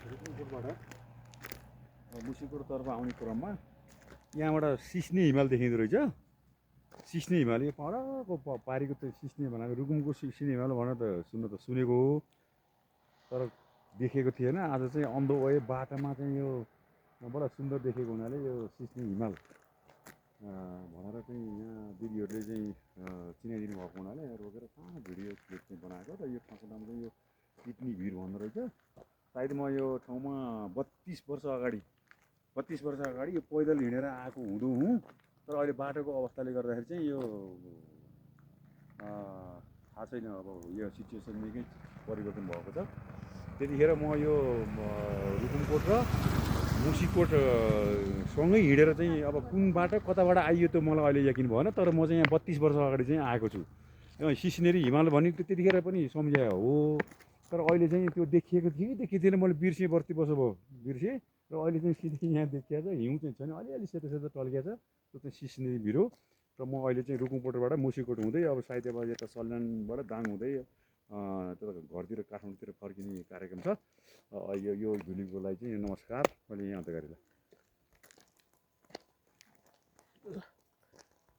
रुकुमकोटबाट मुसिकोटतर्फ आउने क्रममा यहाँबाट सिस्ने हिमाल देखिँदो रहेछ। सिस्ने हिमाल यो परको पारीको त्यो सिस्ने भनेको रुकुमको सिस्ने हिमाल भनेर त सुनेको हो, तर देखेको थिएन। आज चाहिँ अन द वे बाटोमा चाहिँ यो बडा सुन्दर देखेको हुनाले यो सिस्ने हिमाल भनेर चाहिँ यहाँ दिदीहरूले चाहिँ चिनाइदिनु भएको हुनाले रोकेर सानो भिडियो क्लिप चाहिँ बनाएको। र यो ठाउँको नाम चाहिँ यो पिटनी भिर भन्दो रहेछ। सायद म यो ठाउँमा 32 वर्ष अगाडि यो पैदल हिँडेर आएको हुँदो हुँ। तर अहिले बाटोको अवस्थाले गर्दाखेरि चाहिँ यो थाहा छैन, अब यो सिचुएसन निकै परिवर्तन भएको छ। त्यतिखेर म यो रुकुमकोट र मुसिकोट सँगै हिँडेर चाहिँ अब कुन बाटो कताबाट आइयो त्यो मलाई अहिले यकिन भएन। तर म चाहिँ यहाँ 32 वर्ष अगाडि चाहिँ आएको छु। सिस्नेरी हिमाल भनेको त्यतिखेर पनि सम्झाए हो, तर अहिले चाहिँ त्यो देखिएको थियो कि देखिएको थिएन मैले बिर्सेँ। 32 वर्ष भयो बिर्सेँ। र अहिले चाहिँ सिधै यहाँ देखिएको छ, हिउँ चाहिँ छैन, अलिअलि सेतो सेतो टल्किएको छ। त्यो चाहिँ सिस्नेरी भिर हो। र म अहिले चाहिँ रुकुमकोटबाट मुसिकोट हुँदै अब सायद अब यता सल्यानबाट दाङ हुँदै त्यो घरतिर काठमाडौँतिर फर्किने कार्यक्रम छ। यो भिडियोको लागि चाहिँ नमस्कार, मैले यहाँ अन्त गरेँ।